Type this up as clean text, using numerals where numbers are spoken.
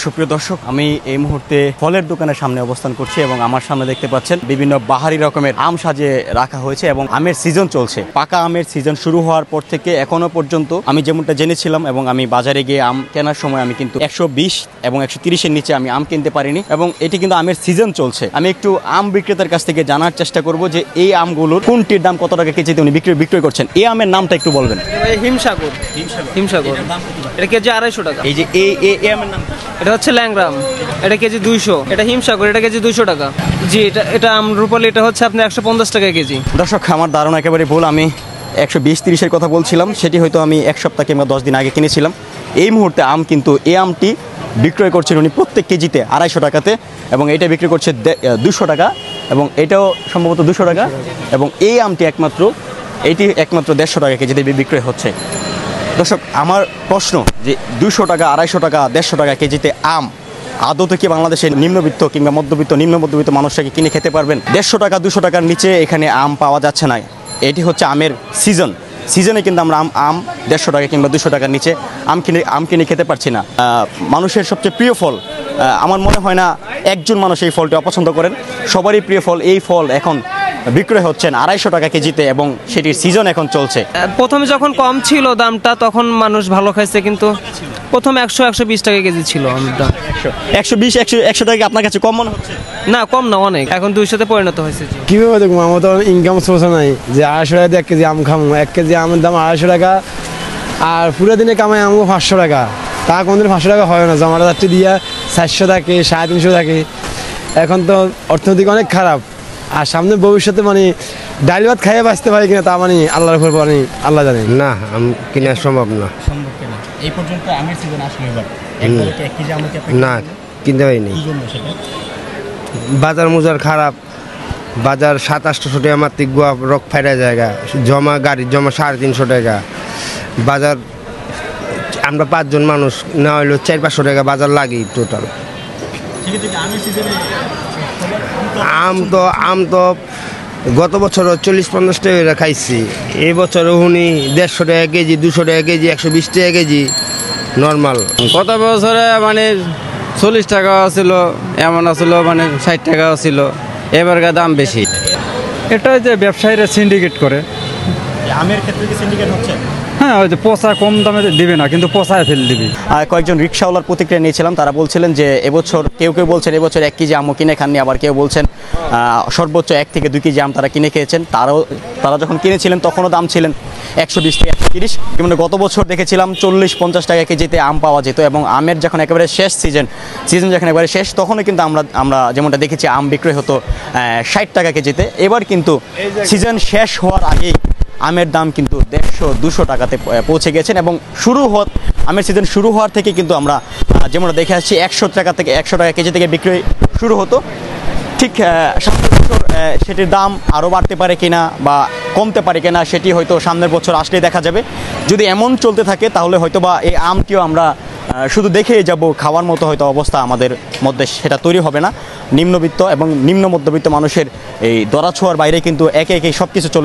সুপ্রিয় দর্শক, আমি এই মুহূর্তে ফলের দোকানের সামনে অবস্থান করছি এবং আমার সামনে দেখতে পাচ্ছেন বিভিন্ন বাহারি রকমের আম সাজিয়ে রাখা হয়েছে এবং আমের সিজন চলছে। পাকা আমের সিজন শুরু হওয়ার পর থেকে এখনো পর্যন্ত আমি যেমনটা জেনেছিলাম এবং আমি বাজারে গিয়ে আম কেনার সময় আমি কিন্তু 120 এবং 130-এর নিচে আমি আম কিনতে পারিনি এবং এটি কিন্তু আমের সিজন চলছে। আমি একটু আম বিক্রেতার কাছ থেকে জানার চেষ্টা করব যে এই আমগুলোর কোনটির দাম কত টাকা কেজিতে উনি বিক্রয় করছেন। এই আমের নামটা একটু বলবেন। হিমসাগর। এটা কেজি 250 টাকা। এই যে এই আমের নাম এটা হচ্ছে ল্যাংরাম, এটা কেজি 200। এটা হিমসাগর, এটা কেজি 200 টাকা। জি, এটা রূপালি, এটা হচ্ছে আপনার 150 টাকা কেজি। দর্শক, আমার ধারণা একেবারে ভুল। আমি 120-30-এর কথা বলছিলাম, সেটি হয়তো আমি এক সপ্তাহ কিংবা 10 দিন আগে কিনেছিলাম। এই মুহূর্তে আম কিন্তু এই আমটি বিক্রয় করছেন উনি প্রত্যেক কেজিতে 250 টাকাতে এবং এটা বিক্রি করছে 200 টাকা এবং এটাও সম্ভবত 200 টাকা এবং এই আমটি একমাত্র 150 টাকা কেজিতে বিক্রয় হচ্ছে। দর্শক, আমার প্রশ্ন যে 200 টাকা, 250 টাকা, 150 টাকা কেজিতে আম আদতে কি বাংলাদেশের নিম্নবিত্ত কিংবা নিম্ন মধ্যবিত্ত মানুষটাকে কিনে খেতে পারবেন? 150 টাকা 200 টাকার নিচে এখানে আম পাওয়া যাচ্ছে না। এটি হচ্ছে আমের সিজনে কিন্তু আমরা আম 150 টাকা কিংবা 200 টাকার নিচে আম কিনে খেতে পারছি না। মানুষের সবচেয়ে প্রিয় ফল, আমার মনে হয় না একজন মানুষ এই ফলটি অপছন্দ করেন। সবারই প্রিয় ফল এই ফল এখন বিক্রয় হচ্ছেন 250 টাকা কেজিতে এবং সেটির সিজন এখন চলছে। প্রথমে যখন কম ছিল দামটা তখন মানুষ ভালো খাইছে, কিন্তু প্রথম 100-120 টাকা কেজি ছিল আমটা। 120-100 টাকা আপনার কাছে কম মনে হচ্ছে? না, কম না, অনেক। এখন 200-তে পরিণত হয়েছে। কিভাবে দেখবো, আমার তো ইনকাম সোর্স নাই যে 250 টাকা দিয়ে 1 কেজি আম খামো। 1 কেজি আমের দাম 250 টাকা আর পুরো দিনে কামাই আমগো 500 টাকা। তা কোনদিন 500 টাকা হয় না, জমাটা যাচ্ছে দিয়ে 400 থাকে, 350 থাকে। এখন তো অর্থনৈতিক অনেক খারাপ আর সামনে ভবিষ্যতে ডাল ভাত খাইয়ে বাঁচতে পারি কিনা তা আল্লাহর উপর আল্লাহ জানে। না, আম কিনা সম্ভব না। এই পর্যন্ত আমের সিজন আসলে এবার না, কিনতে পারিনি। বাজার মুজার খারাপ, বাজার 700-800 টাকা মাত্রিক গোয়া রক ফাইরা জায়গা, গাড়ির জমা 350 টাকা। বাজার আমরা 5 জন মানুষ না হইলেও 400-500 টাকা বাজার লাগি টোটাল। আম তো গত বছর 40-50 টাকা খাইছি, এই বছর উনি 150 টাকা কেজি, 200 টাকা কেজি, 120 টাকা কেজি নর্মাল। গত বছরে 40 টাকা ছিল, এমন আসলো 60 টাকা ছিল। এবারকার দাম বেশি। এটা যে ব্যবসায়ীরা সিন্ডিকেট করে। আমের ক্ষেত্রে কি সিন্ডিকেট হচ্ছে? হ্যাঁ, ওই যে পোষা কম দামে দিবে না, কিন্তু পোষায় ফেলে দিবি। আর কয়েকজন রিক্সাওয়ালার প্রতিক্রিয়া নিয়েছিলাম, তারা বলছিলেন যে এবছর কেউ বলছেন এবছর 1 কেজি আমও কিনে খাননি, আবার কেউ বলছেন সর্বোচ্চ 1 থেকে 2 কেজি আম তারা কিনে খেয়েছেন। তারা যখন কিনেছিলেন তখনও দাম ছিলেন 120 থেকে 130। কিন্তু গত বছর দেখেছিলাম 40-50 টাকা কেজিতে আম পাওয়া যেত এবং আমের যখন একেবারে শেষ সিজন যখন একেবারে শেষ, তখনও কিন্তু আমরা যেমনটা দেখেছি আম বিক্রয় হতো 60 টাকা কেজিতে। এবার কিন্তু সিজন শেষ হওয়ার আগেই আমের দাম কিন্তু 150-200 টাকাতে পৌঁছে গেছেন এবং আমের সিজন শুরু হওয়ার থেকে কিন্তু আমরা যেমনটা দেখে আসছি 100 টাকা কেজি থেকে বিক্রয় শুরু হতো। ঠিক সামনের বছর সেটির দাম আরও বাড়তে পারে কিনা বা কমতে পারে কিনা সেটি হয়তো সামনের বছর আসলেই দেখা যাবে। যদি এমন চলতে থাকে তাহলে হয়তো বা এই আমটিও আমরা শুধু দেখেই যাব, খাওয়ার মতো হয়তো অবস্থা আমাদের মধ্যে সেটা তৈরি হবে না। নিম্নবিত্ত এবং নিম্ন মধ্যবিত্ত মানুষের এই দরাছোঁয়ার বাইরে কিন্তু একে সব কিছু চলে